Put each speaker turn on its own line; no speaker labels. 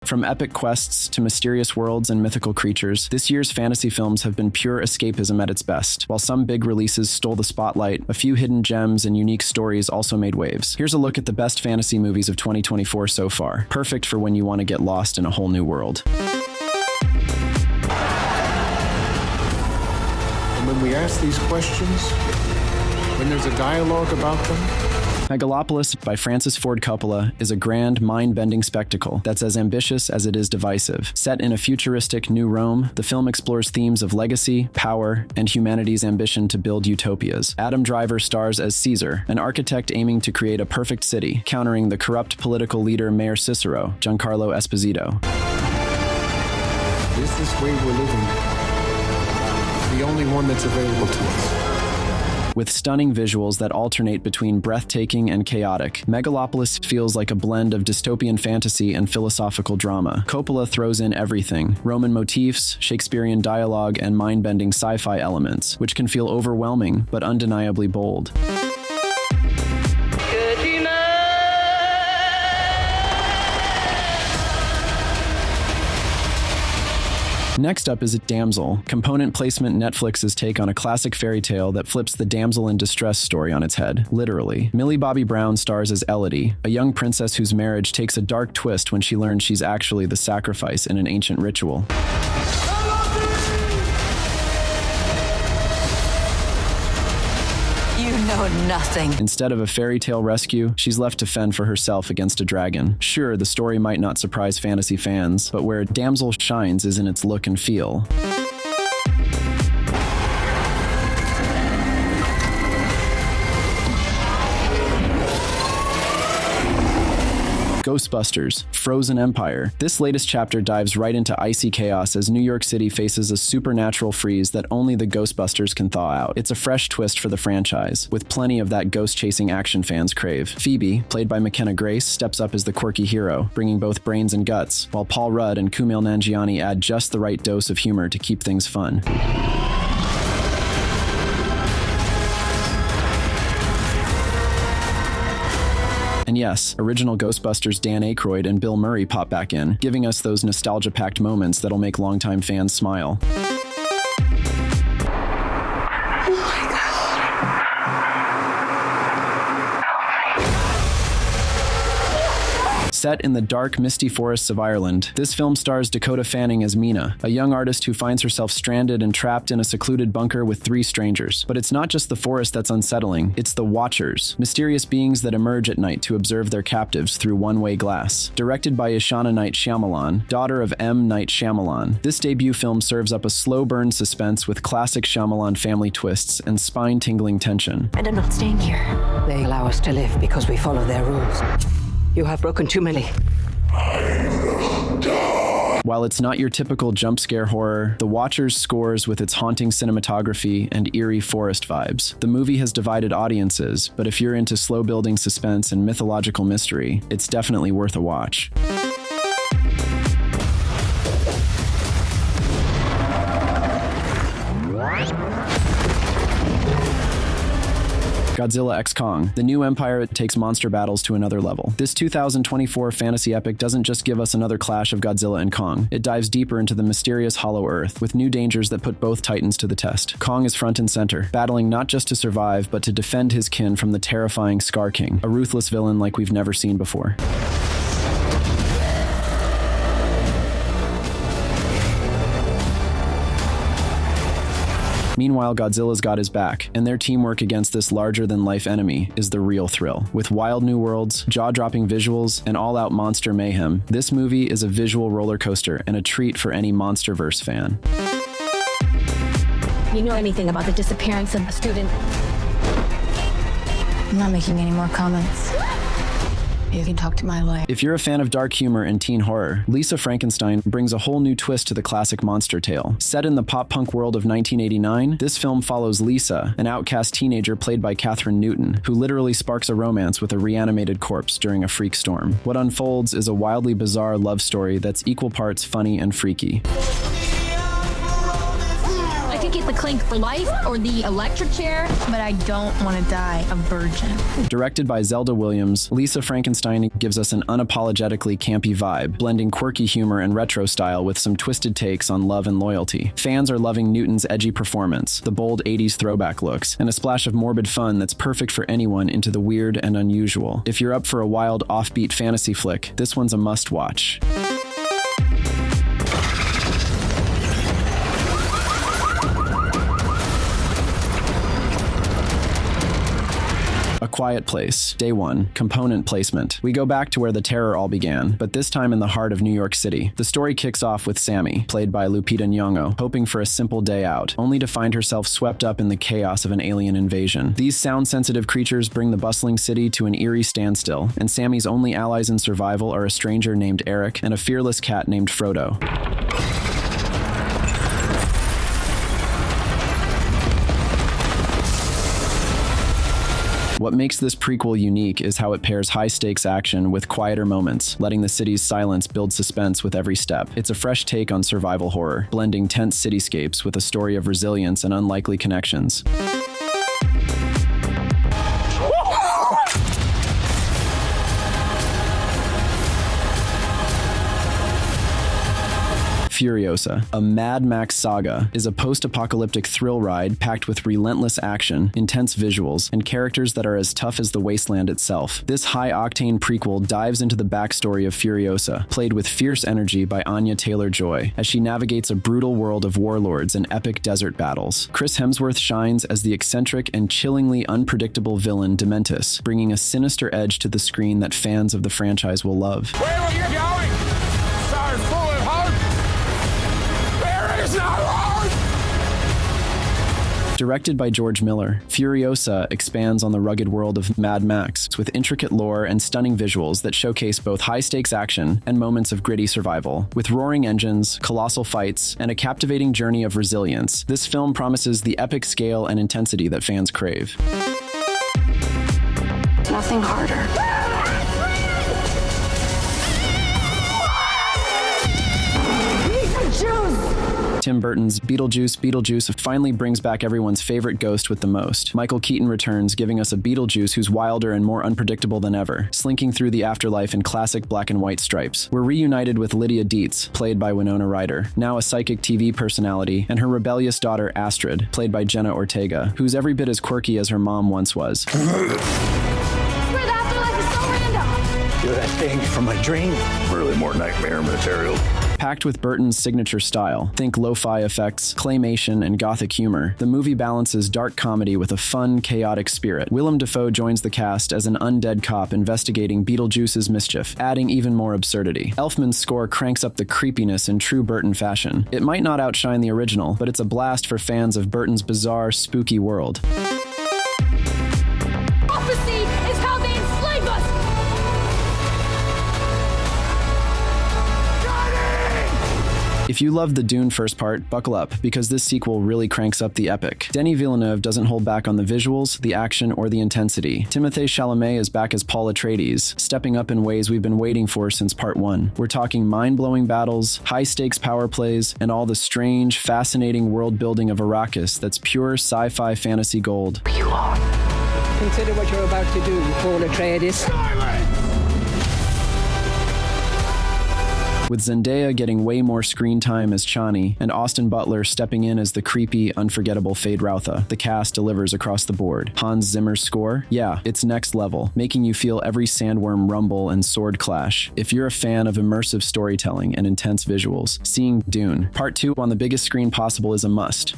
From epic quests to mysterious worlds and mythical creatures, this year's fantasy films have been pure escapism at its best. While some big releases stole the spotlight, a few hidden gems and unique stories also made waves. Here's a look at the best fantasy movies of 2024 so far. Perfect for when you want to get lost in a whole new world.
And when we ask these questions, when there's a dialogue about them,
Megalopolis by Francis Ford Coppola is a grand, mind-bending spectacle that's as ambitious as it is divisive. Set in a futuristic New Rome, the film explores themes of legacy, power, and humanity's ambition to build utopias. Adam Driver stars as Caesar, an architect aiming to create a perfect city, countering the corrupt political leader Mayor Cicero, Giancarlo Esposito.
is this way we're living the only one that's available to us?
With stunning visuals that alternate between breathtaking and chaotic, Megalopolis feels like a blend of dystopian fantasy and philosophical drama. Coppola throws in everything: Roman motifs, Shakespearean dialogue, and mind-bending sci-fi elements, which can feel overwhelming but undeniably bold. Next up is Damsel, component placement Netflix's take on a classic fairy tale that flips the damsel in distress story on its head, literally. Millie Bobby Brown stars as Elodie, a young princess whose marriage takes a dark twist when she learns she's actually the sacrifice in an ancient ritual.
You know nothing.
Instead of a fairy tale rescue, she's left to fend for herself against a dragon. Sure, the story might not surprise fantasy fans, but where Damsel shines is in its look and feel. Ghostbusters, Frozen Empire. This latest chapter dives right into icy chaos as New York City faces a supernatural freeze that only the Ghostbusters can thaw out. It's a fresh twist for the franchise, with plenty of that ghost-chasing action fans crave. Phoebe, played by McKenna Grace, steps up as the quirky hero, bringing both brains and guts, while Paul Rudd and Kumail Nanjiani add just the right dose of humor to keep things fun. And yes, original Ghostbusters Dan Aykroyd and Bill Murray pop back in, giving us those nostalgia-packed moments that'll make longtime fans smile. Set in the dark, misty forests of Ireland, this film stars Dakota Fanning as Mina, a young artist who finds herself stranded and trapped in a secluded bunker with 3 strangers. But it's not just the forest that's unsettling, it's the Watchers, mysterious beings that emerge at night to observe their captives through one-way glass. Directed by Ishana Night Shyamalan, daughter of M. Night Shyamalan, this debut film serves up a slow-burn suspense with classic Shyamalan family twists and spine-tingling tension.
And I'm not staying here. They allow us to live because we follow their rules. You have broken too many.
While it's not your typical jump scare horror, The Watchers scores with its haunting cinematography and eerie forest vibes. The movie has divided audiences, but if you're into slow-building suspense and mythological mystery, it's definitely worth a watch. Godzilla x Kong, the new empire takes monster battles to another level. This 2024 fantasy epic doesn't just give us another clash of Godzilla and Kong. It dives deeper into the mysterious Hollow Earth, with new dangers that put both titans to the test. Kong is front and center, battling not just to survive, but to defend his kin from the terrifying Scar King, a ruthless villain like we've never seen before. Meanwhile, Godzilla's got his back, and their teamwork against this larger-than-life enemy is the real thrill. With wild new worlds, jaw-dropping visuals, and all-out monster mayhem, this movie is a visual roller coaster and a treat for any MonsterVerse fan.
You know anything about the disappearance of a student?
I'm not making any more comments. You can talk to my lawyer.
If you're a fan of dark humor and teen horror, Lisa Frankenstein brings a whole new twist to the classic monster tale. Set in the pop-punk world of 1989, this film follows Lisa, an outcast teenager played by Katherine Newton, who literally sparks a romance with a reanimated corpse during a freak storm. What unfolds is a wildly bizarre love story that's equal parts funny and freaky.
I can't get the clink for life or the electric chair.
But I don't want to die a virgin.
Directed by Zelda Williams, Lisa Frankenstein gives us an unapologetically campy vibe, blending quirky humor and retro style with some twisted takes on love and loyalty. Fans are loving Newton's edgy performance, the bold 80s throwback looks, and a splash of morbid fun that's perfect for anyone into the weird and unusual. If you're up for a wild, offbeat fantasy flick, this one's a must-watch. A Quiet Place. Day 1. Component placement. We go back to where the terror all began, but this time in the heart of New York City. The story kicks off with Sammy, played by Lupita Nyong'o, hoping for a simple day out, only to find herself swept up in the chaos of an alien invasion. These sound-sensitive creatures bring the bustling city to an eerie standstill, and Sammy's only allies in survival are a stranger named Eric and a fearless cat named Frodo. What makes this prequel unique is how it pairs high-stakes action with quieter moments, letting the city's silence build suspense with every step. It's a fresh take on survival horror, blending tense cityscapes with a story of resilience and unlikely connections. Furiosa, a Mad Max saga, is a post-apocalyptic thrill ride packed with relentless action, intense visuals, and characters that are as tough as the wasteland itself. This high-octane prequel dives into the backstory of Furiosa, played with fierce energy by Anya Taylor-Joy, as she navigates a brutal world of warlords and epic desert battles. Chris Hemsworth shines as the eccentric and chillingly unpredictable villain Dementis, bringing a sinister edge to the screen that fans of the franchise will love.
Where are you going? So full of hope. There is no hope.
Directed by George Miller, Furiosa expands on the rugged world of Mad Max with intricate lore and stunning visuals that showcase both high-stakes action and moments of gritty survival. With roaring engines, colossal fights, and a captivating journey of resilience, this film promises the epic scale and intensity that fans crave.
Nothing harder.
Tim Burton's Beetlejuice finally brings back everyone's favorite ghost with the most. Michael Keaton returns, giving us a Beetlejuice who's wilder and more unpredictable than ever, slinking through the afterlife in classic black and white stripes. We're reunited with Lydia Dietz, played by Winona Ryder, now a psychic TV personality, and her rebellious daughter Astrid, played by Jenna Ortega, who's every bit as quirky as her mom once was.
Swear the afterlife is so random.
You're that thing from my dream. Really more nightmare material.
Packed with Burton's signature style, think lo-fi effects, claymation, and gothic humor, the movie balances dark comedy with a fun, chaotic spirit. Willem Dafoe joins the cast as an undead cop investigating Beetlejuice's mischief, adding even more absurdity. Elfman's score cranks up the creepiness in true Burton fashion. It might not outshine the original, but it's a blast for fans of Burton's bizarre, spooky world.
Prophecy is how they enslave us.
If you love the Dune first part, buckle up, because this sequel really cranks up the epic. Denis Villeneuve doesn't hold back on the visuals, the action, or the intensity. Timothée Chalamet is back as Paul Atreides, stepping up in ways we've been waiting for since part 1. We're talking mind-blowing battles, high-stakes power plays, and all the strange, fascinating world-building of Arrakis that's pure sci-fi fantasy gold.
You are.
Consider what you're about to do, Paul Atreides.
With Zendaya getting way more screen time as Chani, and Austin Butler stepping in as the creepy, unforgettable Feyd-Rautha, the cast delivers across the board. Hans Zimmer's score? Yeah, it's next level, making you feel every sandworm rumble and sword clash. If you're a fan of immersive storytelling and intense visuals, seeing Dune Part 2 on the biggest screen possible is a must.